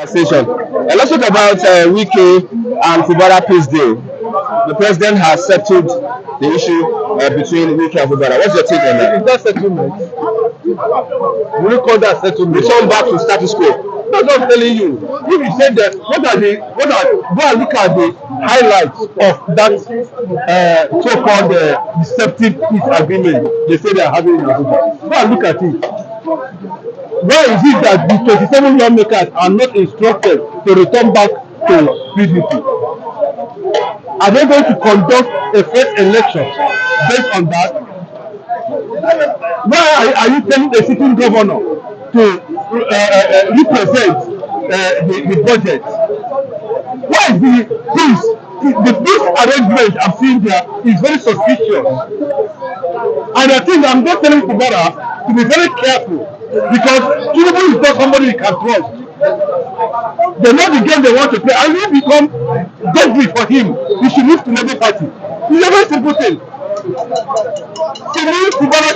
Conversation. Let's talk about Wike and Fubara peace deal. The president has settled the issue between Wike and Fubara. What's your take on Is that? that settlement? Will you call that settlement? Return back to status quo. That's what I'm telling you. If you say that, go and look at the highlights of that so-called deceptive peace agreement they say they are having in Abuja. Go and look at it. Why is it that the 27 lawmakers are not instructed to return back to PDP? Are they going to conduct a first election based on that? Why are you telling a sitting governor to represent the budget? Why is the peace arrangement I'm seeing there is very suspicious? And I think I'm just telling Fubara to be very careful because Tinubu is not somebody you can trust. They know the game they want to play, and if you become deadly for him, he should move to Labour Party. It's a very simple thing. To me, Fubara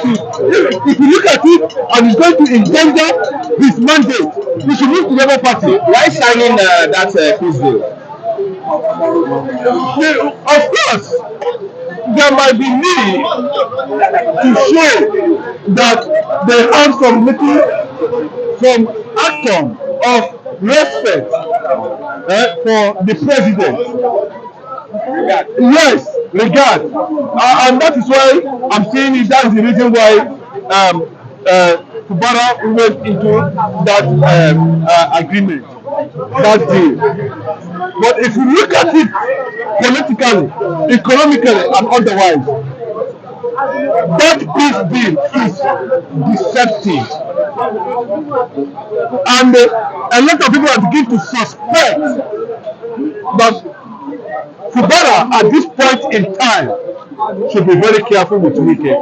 if you look at it and it's going to endanger his mandate, he should move to Labour Party. Why signing that peace deal? Of course, there might be need to show that they have some atom of respect for the president. Yes, regard, and that is why I'm saying it. That's the reason why Fubara went into that agreement, that deal. But if you look at it politically, economically, and otherwise, that peace deal is deceptive, and a lot of people are beginning to suspect that Fubara at this point in time should be very careful with Wike.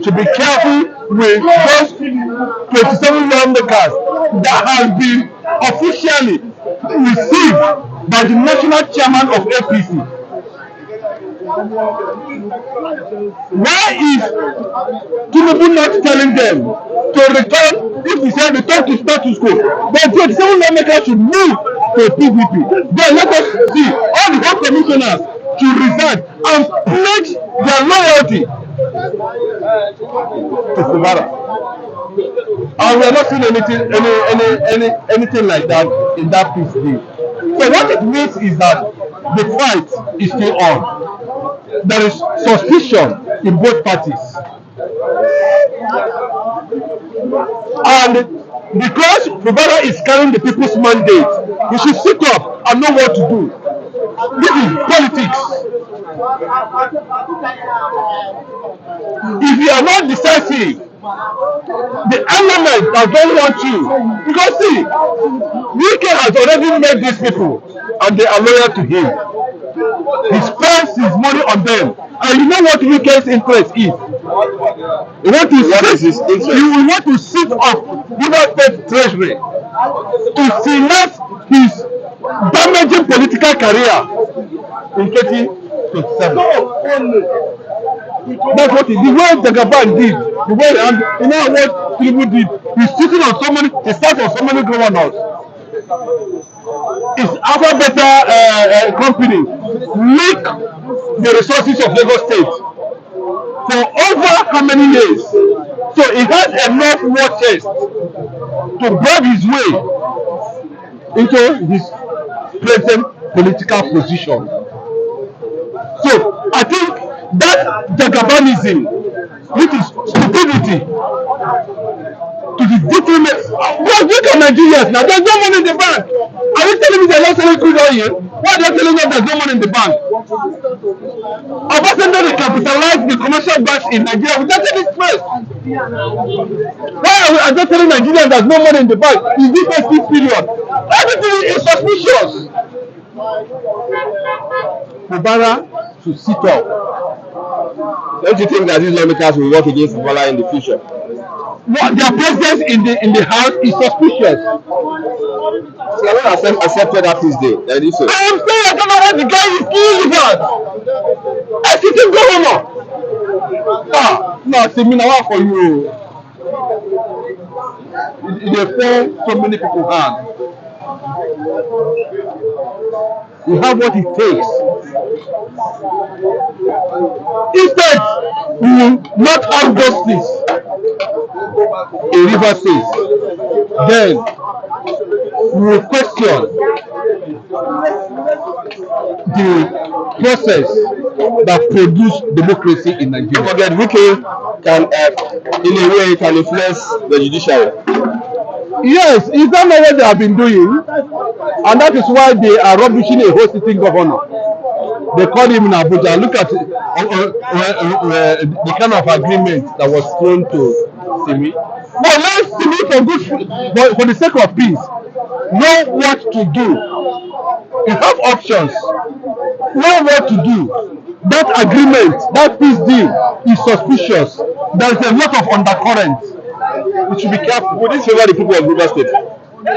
Should be careful with those 27 lawmakers that have been officially received by the national chairman of APC. Why is Tinubu not telling them to return, if we say return to status quo, but 27 lawmakers should move to PDP. Then let us see all the whole commissioners should resign and pledge their loyalty to Fubara. And we are not seeing anything like that in that peace deal. So what it means is that the fight is still on. There is suspicion in both parties. And because Fubara is carrying the people's mandate, he should sit up and know what to do. This is politics. If you are not decisive, the element that don't want you, because see, Wike has already made these people and they are loyal to him. He spends his money on them. And you know what Wike's interest is? You want to What is sit, his interest? you will want to sit off River State Treasury to finance his damaging political career in 2027. That's what the way Jagaban did, the way you know what Tinubu did. He's sitting on so many, he sat on so many governors. His alphabeta company leak the resources of Lagos State for over how many years? So he has enough war chest to grab his way into his present political position. So I think that Jagabanism, which is stupidity, to the detriment. Well, look at Nigerians now. There's no money in the bank. Are you telling me they're not selling crude oil? Why are they telling us there's no money in the bank? Obasanjo recapitalized the commercial banks in Nigeria without any stress. Why are they telling Nigerians there's no money in the bank in this festive period? Everything is suspicious. Fubara should sit up. Don't you think that these lawmakers will work against Bola in the future? What their presence in the house is suspicious. See, I don't accepted that peace deal. I do so. I am saying I don't know what the guy is doing about. I sit in governor. No, see me now for you. They fall so many people hand. We have what it takes. Instead, we will not have justice in River State. Then we will question the process that produced democracy in Don't Nigeria. forget, Wike can, in a way, can influence the judiciary. Yes, is that not what they have been doing? And that is why they are rubbishing a whole sitting governor. They call him in Abuja. Look at the kind of agreement that was thrown to Simi. Well, let Simi for the sake of peace, know what to do. You have options. Know what to do. That agreement, that peace deal is suspicious. There is a lot of undercurrent. We should be careful. Would this favor the people of River State?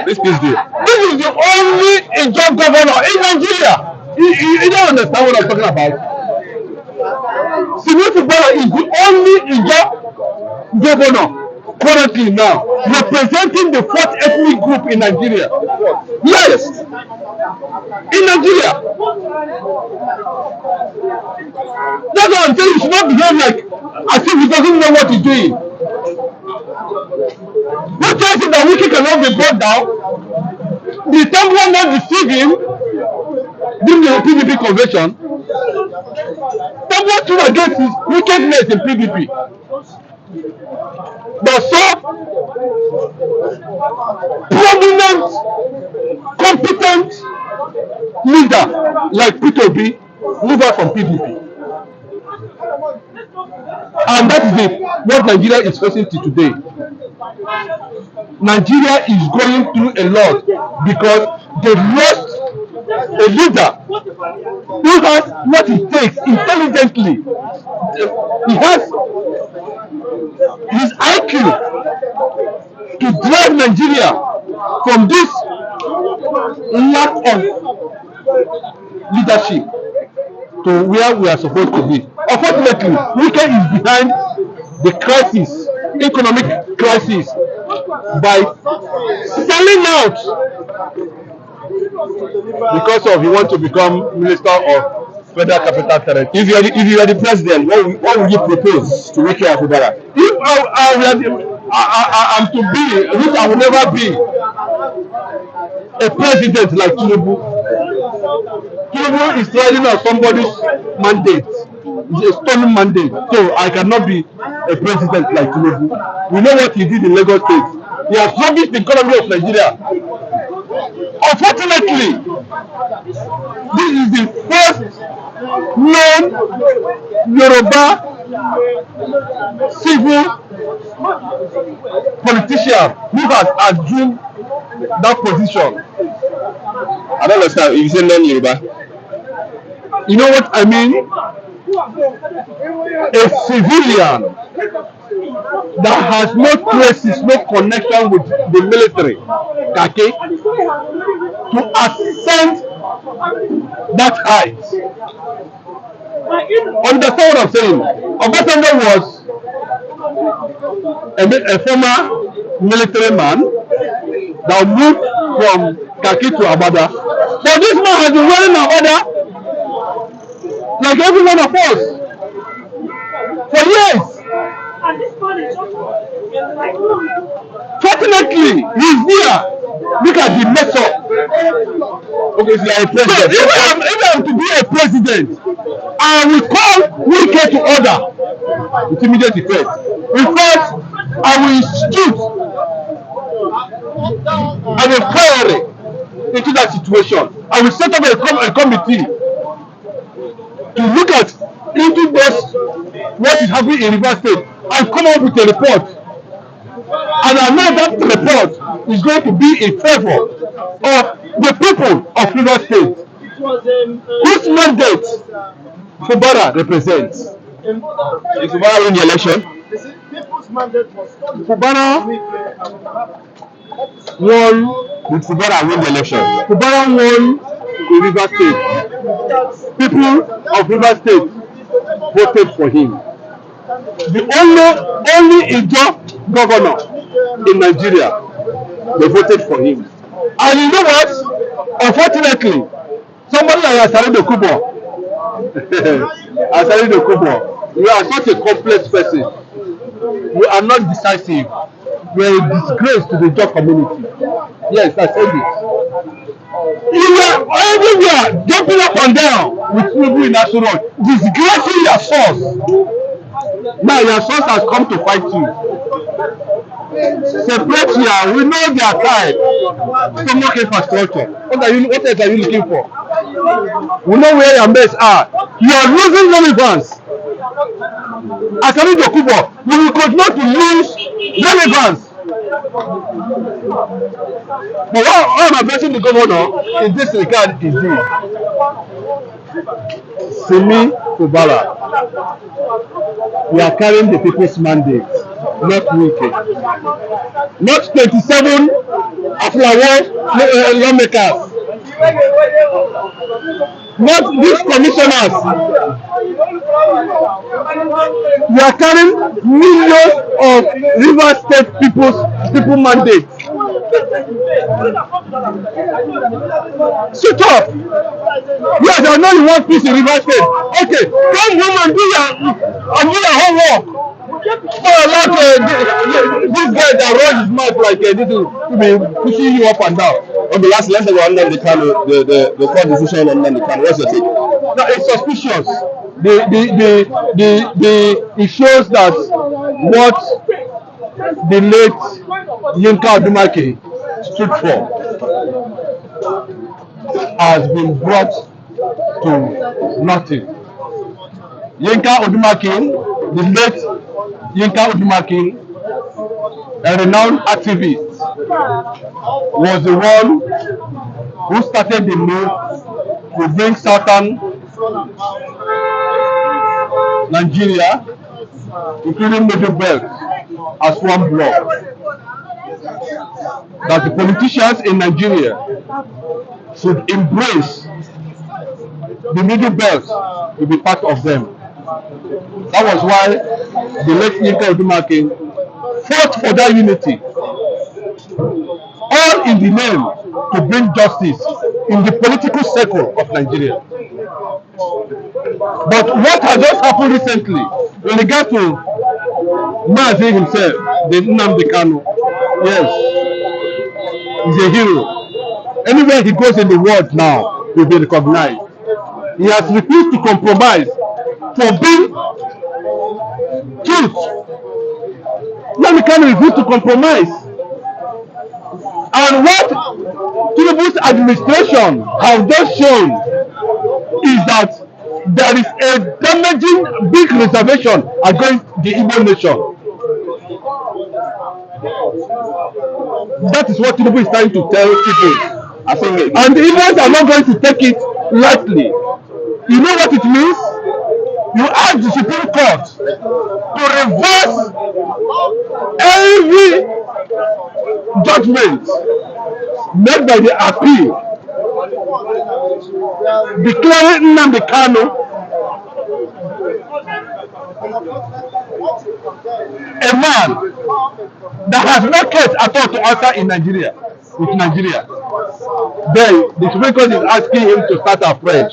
This peace deal. This is the only Ijaw governor in Nigeria. You don't understand what I'm talking about. Simi Fubara is the only Ijaw governor currently now representing the fourth ethnic group in Nigeria. Yes, in Nigeria. That's what I'm saying. You should not behave like as if he doesn't know what he's doing. What tells you that Wike cannot be brought down? The temple not deceive him during the PDP convention. Temple stood against his wickedness in PDP. But so prominent, competent leader like Peter Obi move out from PDP. And that is what Nigeria is facing to today. Nigeria is going through a lot because they lost a leader who has what it takes intelligently. He has his IQ to drive Nigeria from this lack of leadership to where we are supposed to be. Unfortunately, Wike is behind the crisis, economic crisis, by selling out because of he want to become Minister of Federal Capital Territory. If you are the president, what would you propose to Wike and Fubara? If I am to be, which I will never be, a president like Tinubu. Tinubu is riding on somebody's mandate. It's a stolen mandate. So I cannot be a president like Tinubu. We know what he did in Lagos State. He has rubbished the economy of Nigeria. Unfortunately, this is the first known Yoruba civil politician who has assumed that position. I don't understand. If you say non-Yoruba, You know what I mean? A civilian that has no traces, no connection with the military, okay, to ascend that height. Understand what I'm saying? Obasanjo was a former military man that moved from Kaki to Abada. But this man has been wearing Abada like every one of us for years. Fortunately, he's here. Look at the mess up. okay, so you are a So president. if I'm to be a president, I will call Wike to order with immediate effect. In fact, I will institute an inquiry into that situation. I will set up a committee to look at into this what is happening in River State and come up with a report. And I know that report is going to be in favor of the people of River State, whose mandate Fubara represents. If Fubara win the election, Fubara won. would Fubara win the election? Fubara won in River State. People of River State voted for him. The only Ijaw governor in Nigeria, they voted for him. And you know what? Unfortunately, somebody like Asari Dokubo, Asari Dokubo, you are such a complex person. You are not decisive. You are a disgrace to the job community. Yes, I said it. You were everywhere, jumping up and down with people in National Road, disgracing your source. Now your source has come to fight you. Separate here. We know their type. Stomach infrastructure. What else are you looking for? We know where your mates are. You are losing relevance. As a leader, Kubo, we will continue to lose relevance. But what I'm addressing the governor in this regard is this. Simi Fubara, we are carrying the people's mandate, not Wike. Not 27 Aflawo lawmakers, not these commissioners. We are carrying millions of River State people mandates. Shut up! Yes, I know you want peace in River State. Okay, come home and do your homework. Not this guy that runs his mouth like this to be pushing you up and down. Okay, let's go on the Kano, the court decision on the Kano. What's your take? No, it's suspicious. It shows that what the late Yinka Odumake stood for has been brought to nothing. Yinka Odumake, the late Yinka Odumake, a renowned activist, was the one who started the move to bring Southern Nigeria, including Middle Belt, as one bloc. That the politicians in Nigeria should embrace the Middle Belt to be part of them. That was why the late Yinka Odumake fought for that unity, all in the name to bring justice in the political circle of Nigeria. But what has just happened recently in regard to Mazi himself, the Nnamdi Kanu, yes, he's a hero. Anywhere he goes in the world now, he'll be recognized. He has refused to compromise for being truth. Nnamdi Kanu refused to compromise. And what Tinubu's administration has just shown is that there is a damaging big reservation against the Igbo nation. That is what Tinubu is trying to tell people. I think, And the Igbos are not going to take it lightly. You know what it means? You ask the Supreme Court to reverse every judgment made by the appeal declaring Nnamdi Kanu a man that has no case at all to answer in Nigeria, with Nigeria. Then the Supreme Court is asking him to start afresh.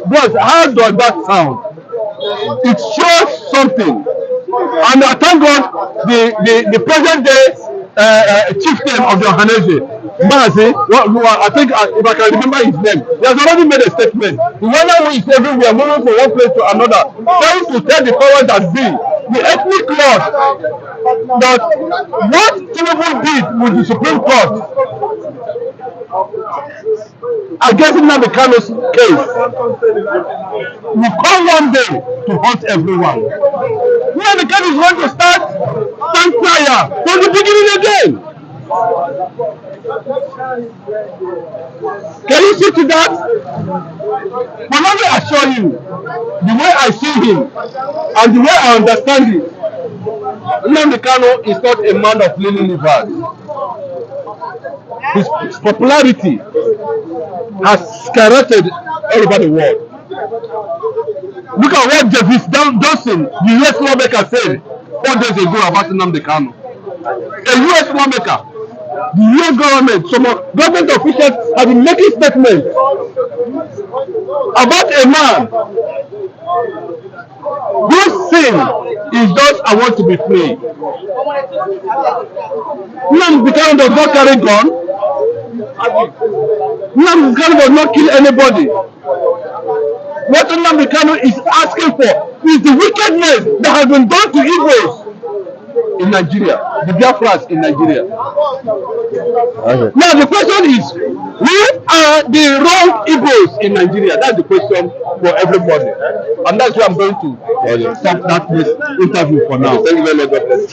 But how does that sound? It shows something. And I thank God the present day chieftain of the Ohanese, Mazi, I think if I can remember his name, he has already made a statement. The one who is everywhere, moving from one place to another, trying to tell the powers that be, the ethnic laws, that what Tinubu did with the Supreme Court against Nnamdi Kanu's case will come one day to haunt everyone. Nnamdi Kanu is going to stand fire from the beginning again. Can you see to that? But let me assure you, the way I see him and the way I understand it, Nnamdi Kanu is not a man of lily livers. His popularity has skyrocketed all over the world. Look at what Davis Johnson, the US lawmaker, said 4 days ago about Nnamdi Kanu. A US lawmaker. The US government, some government officials have been making statements about a man whose sin is just I want to be free. Nnamdi Kanu does not carry gun. Nnamdi Kanu does not kill anybody. What Nnamdi Kanu is asking for is the wickedness that has been done to Igbos in Nigeria, the Biafras in Nigeria. Okay. Now the question is, who are the wrong Igbos in Nigeria? That's the question for everybody, and that's why I'm going to stop that interview for now. Thank you very much. God bless.